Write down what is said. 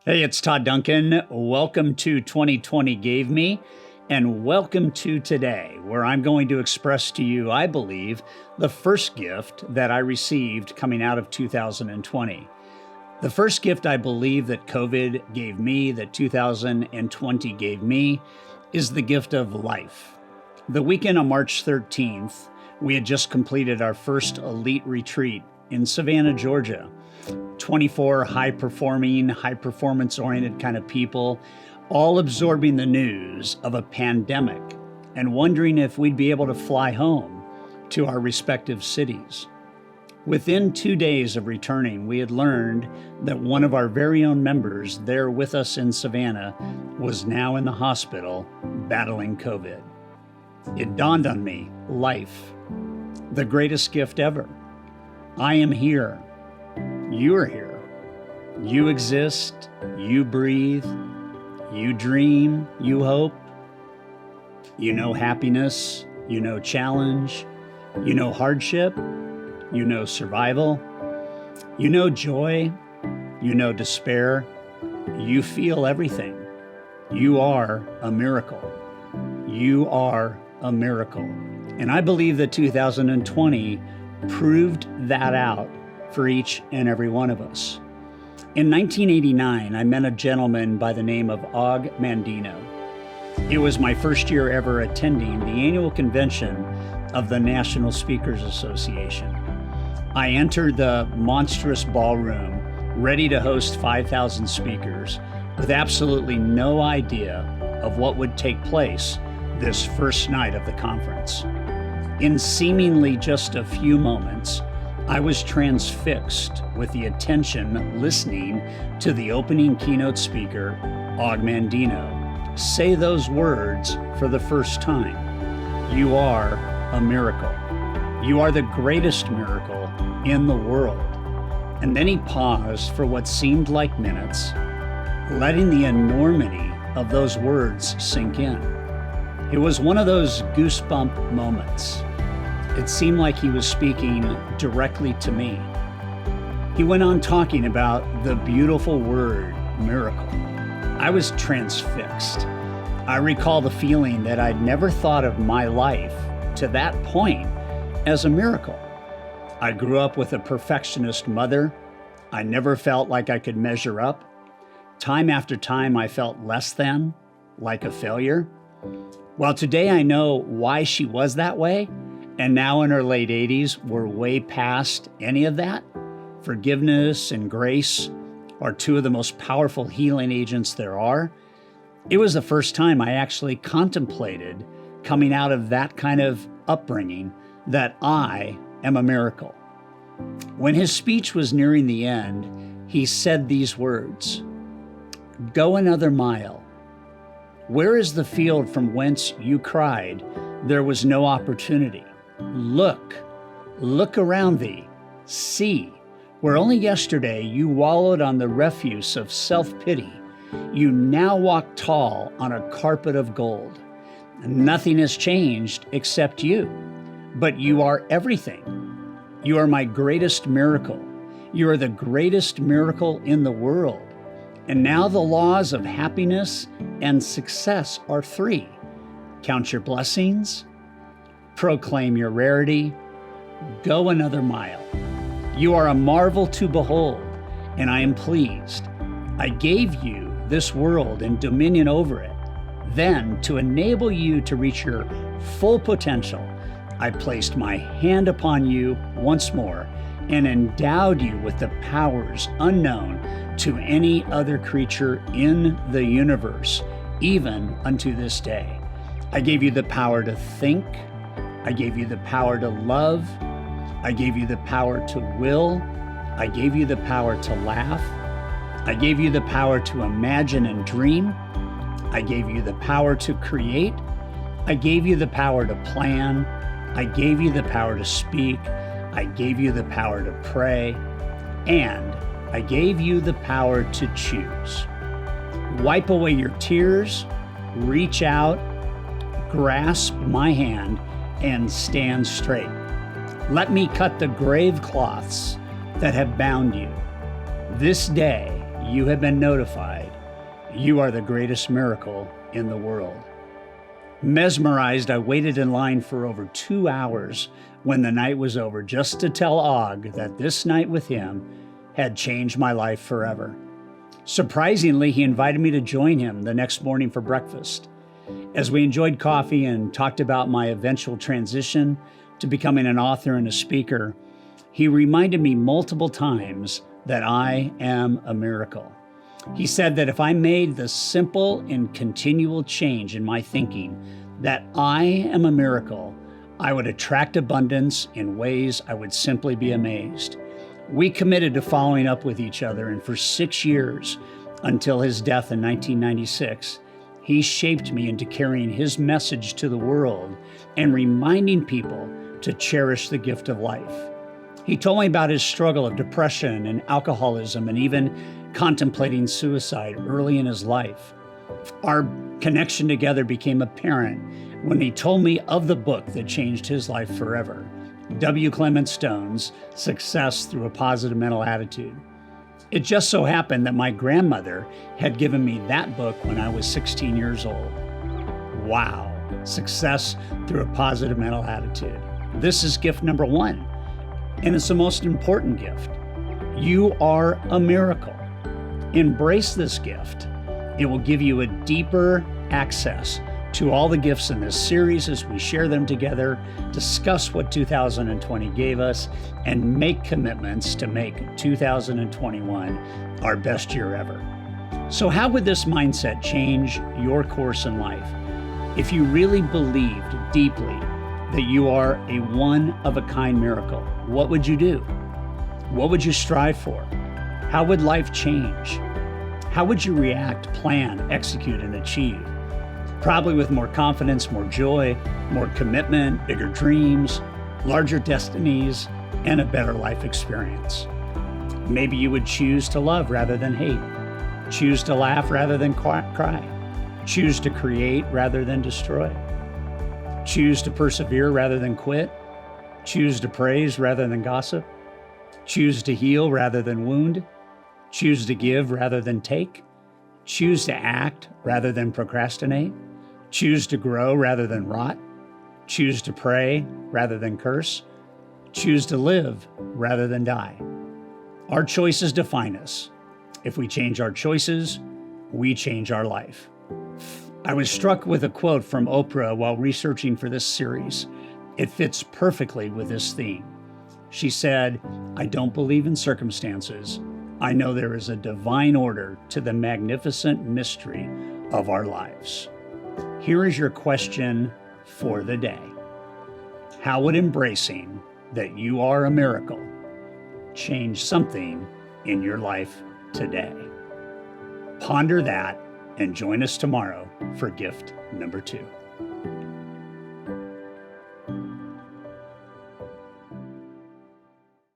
Hey, it's Todd Duncan. Welcome to 2020 Gave Me, and welcome to today, where I'm going to express to you, I believe, the first gift that I received coming out of 2020. The first gift I believe that COVID gave me, that 2020 gave me, is the gift of life. The weekend on March 13th, we had just completed our first elite retreat in Savannah, Georgia. 24 high-performing, high-performance-oriented kind of people, all absorbing the news of a pandemic and wondering if we'd be able to fly home to our respective cities. Within 2 days of returning, we had learned that one of our very own members there with us in Savannah was now in the hospital battling COVID. It dawned on me, life, the greatest gift ever. I am here. You are here. You exist. You breathe. You dream. You hope. You know happiness. You know challenge. You know hardship. You know survival. You know joy. You know despair. You feel everything. You are a miracle. You are a miracle. And I believe that 2020 proved that out for each and every one of us. In 1989, I met a gentleman by the name of Og Mandino. It was my first year ever attending the annual convention of the National Speakers Association. I entered the monstrous ballroom, ready to host 5,000 speakers, with absolutely no idea of what would take place this first night of the conference. In seemingly just a few moments, I was transfixed with the attention listening to the opening keynote speaker, Og Mandino, say those words for the first time. You are a miracle. You are the greatest miracle in the world. And then he paused for what seemed like minutes, letting the enormity of those words sink in. It was one of those goosebump moments. It seemed like he was speaking directly to me. He went on talking about the beautiful word, miracle. I was transfixed. I recall the feeling that I'd never thought of my life to that point as a miracle. I grew up with a perfectionist mother. I never felt like I could measure up. Time after time, I felt less than, like a failure. Well, today I know why she was that way. And now in her late 80s, we're way past any of that. Forgiveness and grace are two of the most powerful healing agents there are. It was the first time I actually contemplated coming out of that kind of upbringing that I am a miracle. When his speech was nearing the end, he said these words, "Go another mile. Where is the field from whence you cried there was no opportunity? Look around thee, see, where only yesterday you wallowed on the refuse of self-pity, you now walk tall on a carpet of gold. Nothing has changed except you, but you are everything. You are my greatest miracle. You are the greatest miracle in the world. And now the laws of happiness and success are three. Count your blessings, proclaim your rarity, go another mile. You are a marvel to behold, and I am pleased. I gave you this world and dominion over it. Then, to enable you to reach your full potential, I placed my hand upon you once more and endowed you with the powers unknown to any other creature in the universe, even unto this day. I gave you the power to think. I gave you the power to love. I gave you the power to will. I gave you the power to laugh. I gave you the power to imagine and dream. I gave you the power to create. I gave you the power to plan. I gave you the power to speak. I gave you the power to pray. And I gave you the power to choose. Wipe away your tears, reach out, grasp my hand, and stand straight. Let me cut the grave cloths that have bound you. This day, you have been notified. You are the greatest miracle in the world. Mesmerized, I waited in line for over 2 hours when the night was over just to tell Og that this night with him had changed my life forever. Surprisingly, he invited me to join him the next morning for breakfast. As we enjoyed coffee and talked about my eventual transition to becoming an author and a speaker, he reminded me multiple times that I am a miracle. He said that if I made the simple and continual change in my thinking that I am a miracle, I would attract abundance in ways I would simply be amazed. We committed to following up with each other, and for 6 years, until his death in 1996, he shaped me into carrying his message to the world and reminding people to cherish the gift of life. He told me about his struggle of depression and alcoholism and even contemplating suicide early in his life. Our connection together became apparent when he told me of the book that changed his life forever, W. Clement Stone's Success Through a Positive Mental Attitude. It just so happened that my grandmother had given me that book when I was 16 years old. Wow, Success Through a Positive Mental Attitude. This is gift number 1, and it's the most important gift. You are a miracle. Embrace this gift. It will give you a deeper access to all the gifts in this series as we share them together, discuss what 2020 gave us, and make commitments to make 2021 our best year ever. So how would this mindset change your course in life? If you really believed deeply that you are a one-of-a-kind miracle, what would you do? What would you strive for? How would life change? How would you react, plan, execute, and achieve? Probably with more confidence, more joy, more commitment, bigger dreams, larger destinies, and a better life experience. Maybe you would choose to love rather than hate, choose to laugh rather than cry, choose to create rather than destroy, choose to persevere rather than quit, choose to praise rather than gossip, choose to heal rather than wound, choose to give rather than take, choose to act rather than procrastinate, choose to grow rather than rot, choose to pray rather than curse, choose to live rather than die. Our choices define us. If we change our choices, we change our life. I was struck with a quote from Oprah while researching for this series. It fits perfectly with this theme. She said, "I don't believe in circumstances. I know there is a divine order to the magnificent mystery of our lives." Here is your question for the day. How would embracing that you are a miracle change something in your life today? Ponder that and join us tomorrow for gift number 2.